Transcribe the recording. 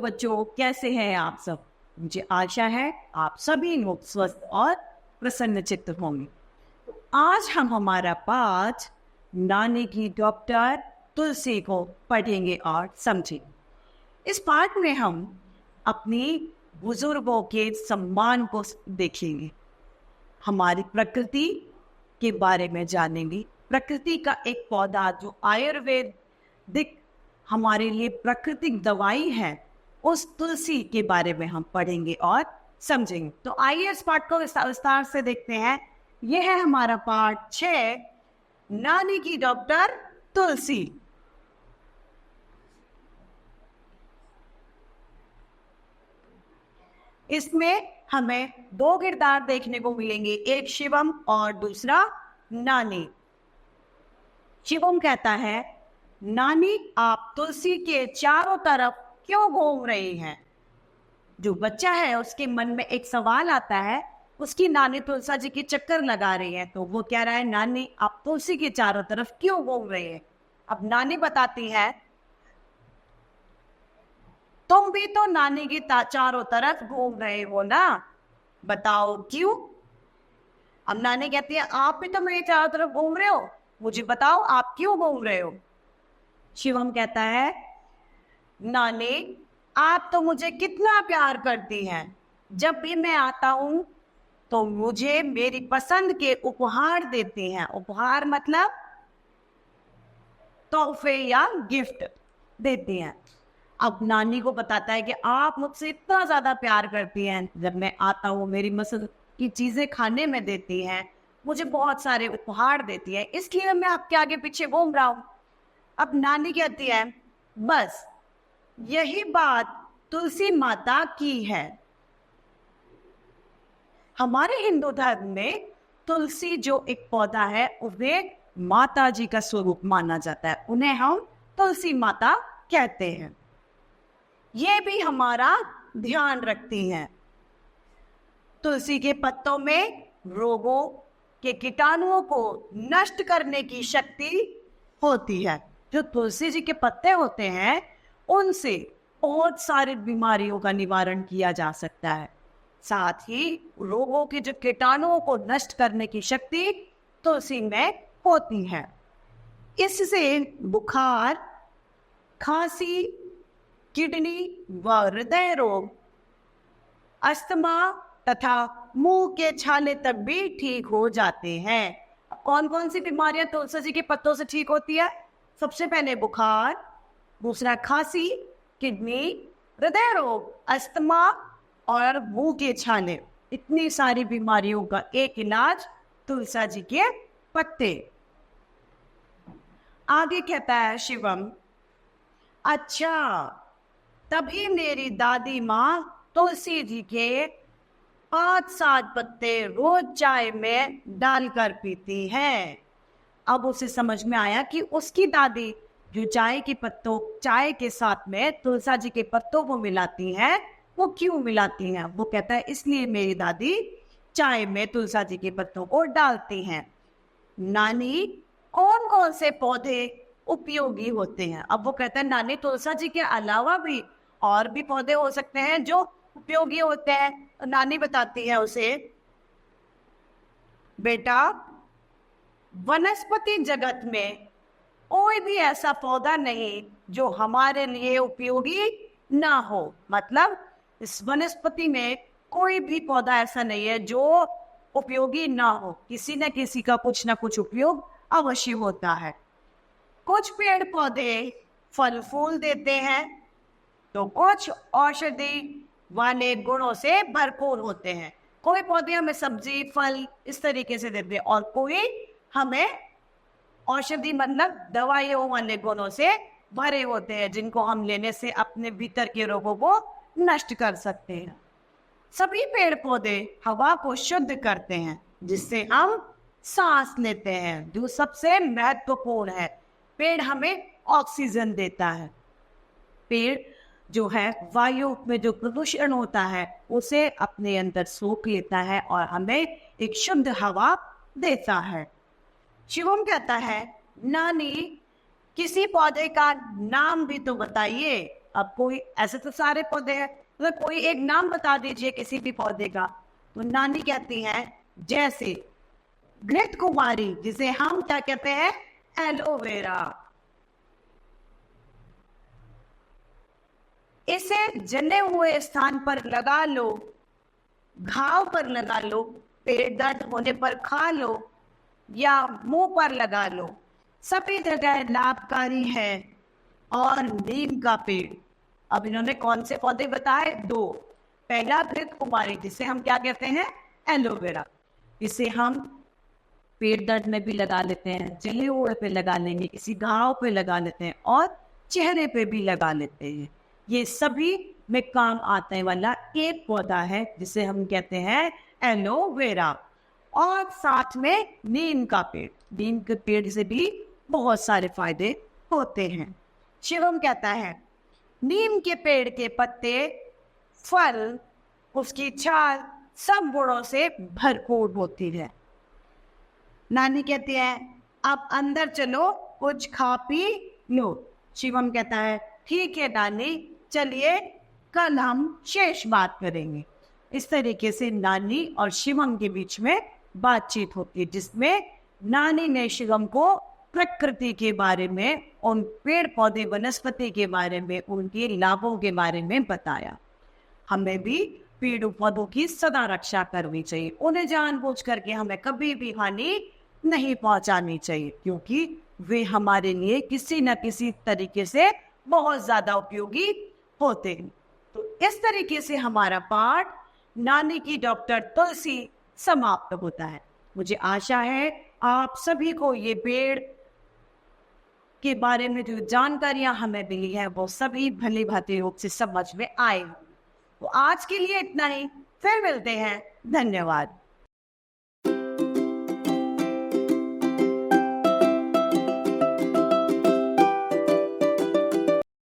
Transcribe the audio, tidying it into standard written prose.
बच्चों, कैसे हैं आप सब? मुझे आशा है आप सभी लोग स्वस्थ और प्रसन्नचित्त होंगे। आज हम हमारा पाठ नानी की डॉक्टर तुलसी को पढ़ेंगे और समझेंगे। इस पाठ में हम अपनी बुजुर्गों के सम्मान को देखेंगे, हमारी प्रकृति के बारे में जानेंगे। प्रकृति का एक पौधा जो आयुर्वेदिक हमारे लिए प्राकृतिक दवाई है, उस तुलसी के बारे में हम पढ़ेंगे और समझेंगे। तो आइए इस पाठ को विस्तार से देखते हैं। यह है हमारा पाठ 6, नानी की डॉक्टर तुलसी। इसमें हमें दो किरदार देखने को मिलेंगे, एक शिवम और दूसरा नानी। शिवम कहता है, नानी आप तुलसी के चारों तरफ क्यों घूम रही हैं? जो बच्चा है उसके मन में एक सवाल आता है, उसकी नानी तुलसी जी की चक्कर लगा रही है, तो वो कह रहा है, नानी आप तुलसी के चारों तरफ क्यों घूम रही है? अब नानी बताती है, तुम भी तो नानी की चारों तरफ घूम रहे हो ना, बताओ क्यों? अब नानी कहती है, आप भी तो मेरे चारों तरफ घूम रहे हो, मुझे बताओ आप क्यों घूम रहे हो? शिवम कहता है, नानी आप तो मुझे कितना प्यार करती हैं, जब भी मैं आता हूं तो मुझे मेरी पसंद के उपहार देती हैं। उपहार मतलब तोहफे या गिफ्ट देती हैं। अब नानी को बताता है कि आप मुझसे इतना ज्यादा प्यार करती हैं, जब मैं आता हूँ मेरी पसंद की चीजें खाने में देती हैं, मुझे बहुत सारे उपहार देती है, इसलिए मैं आपके आगे पीछे घूम रहा हूं। अब नानी कहती है, बस यही बात तुलसी माता की है। हमारे हिंदू धर्म में तुलसी जो एक पौधा है, उन्हें माता जी का स्वरूप माना जाता है, उन्हें हम तुलसी माता कहते हैं। ये भी हमारा ध्यान रखती हैं। तुलसी के पत्तों में रोगों के कीटाणुओं को नष्ट करने की शक्ति होती है। जो तुलसी जी के पत्ते होते हैं, उनसे बहुत सारी बीमारियों का निवारण किया जा सकता है। साथ ही रोगों के जो कीटाणुओं को नष्ट करने की शक्ति तुलसी में होती है। इससे बुखार, खांसी, किडनी व हृदय रोग, अस्थमा तथा मुंह के छाले तक भी ठीक हो जाते हैं। कौन कौन सी बीमारियां तुलसी जी के पत्तों से ठीक होती है? सबसे पहले बुखार, दूसरा खांसी, किडनी, हृदय रोग, अस्थमा और मुंह के छाले। इतनी सारी बीमारियों का एक इलाज तुलसी जी के पत्ते। आगे कहता है शिवम, अच्छा तभी मेरी दादी माँ तुलसी जी के 5-7 पत्ते रोज चाय में डालकर पीती हैं। अब उसे समझ में आया कि उसकी दादी जो चाय के साथ में तुलसी जी के पत्तों को मिलाती हैं, वो क्यों मिलाती हैं? वो कहता है, इसलिए मेरी दादी चाय में तुलसी जी के पत्तों को डालती हैं। नानी कौन कौन से पौधे उपयोगी होते हैं? अब वो कहता है, नानी तुलसी जी के अलावा भी और भी पौधे हो सकते हैं जो उपयोगी होते हैं। नानी बताती है उसे, बेटा वनस्पति जगत में कोई भी ऐसा पौधा नहीं जो हमारे लिए उपयोगी ना हो। मतलब इस वनस्पति में कोई भी पौधा ऐसा नहीं है जो उपयोगी ना हो, किसी न किसी का कुछ ना कुछ उपयोग अवश्य होता है। कुछ पेड़ पौधे फल फूल देते हैं, तो कुछ औषधि वाले गुणों से भरपूर होते हैं। कोई पौधे हमें सब्जी, फल इस तरीके से देते हैं, और कोई हमें औषधि मतलब दवाइयों वाले गुणों से भरे होते हैं, जिनको हम लेने से अपने भीतर के रोगों को नष्ट कर सकते हैं। सभी पेड़ पौधे हवा को शुद्ध करते हैं, जिससे हम सांस लेते हैं, जो सबसे महत्वपूर्ण है। पेड़ हमें ऑक्सीजन देता है। पेड़ जो है वायु में जो प्रदूषण होता है उसे अपने अंदर सोख लेता है और हमें एक शुद्ध हवा देता है। शिवम कहता है, नानी किसी पौधे का नाम भी तो बताइए। अब कोई ऐसे तो सारे पौधे हैं, तो कोई एक नाम बता दीजिए किसी भी पौधे का। तो नानी कहती हैं जैसे घृत कुमारी, जिसे हम क्या कहते हैं, एलोवेरा। इसे जले हुए स्थान पर लगा लो, घाव पर लगा लो, पेट दर्द होने पर खा लो या मुंह पर लगा लो, सभी जगह लाभकारी है। और नीम का पेड़, अब इन्होंने कौन से पौधे बताए, 2। पहला घृत कुमारी, जिसे हम क्या कहते हैं, एलोवेरा। इसे हम पेट दर्द में भी लगा लेते हैं, जले हुए पे लगा लेंगे, किसी घाव पे लगा लेते हैं और चेहरे पे भी लगा लेते हैं। ये सभी में काम आने वाला एक पौधा है जिसे हम कहते हैं एलोवेरा। और साथ में नीम का पेड़, नीम के पेड़ से भी बहुत सारे फायदे होते हैं। शिवम कहता है नीम के पेड़ के पत्ते, फल, उसकी छाल सब गुणों से भरपूर होती है। नानी कहती है अब अंदर चलो, कुछ खा पी लो। शिवम कहता है ठीक है नानी, चलिए कल हम शेष बात करेंगे। इस तरीके से नानी और शिवम के बीच में बातचीत होती है, जिसमें नानी ने शिवम को प्रकृति के बारे में, उन पेड़ पौधे वनस्पति के बारे में, उनके लाभों के बारे में बताया। हमें भी पेड़ पौधों की सदा रक्षा करनी चाहिए, उन्हें जानबूझ करके हमें कभी भी हानि नहीं पहुंचानी चाहिए, क्योंकि वे हमारे लिए किसी न किसी तरीके से बहुत ज्यादा उपयोगी होते हैं। तो इस तरीके से हमारा पाठ नानी की डॉक्टर तुलसी समाप्त होता है। मुझे आशा है आप सभी को ये पेड़ के बारे में जो जानकारियां हमें मिली है वो सभी भली भांति रूप से समझ में आए। तो आज के लिए इतना ही, फिर मिलते हैं। धन्यवाद।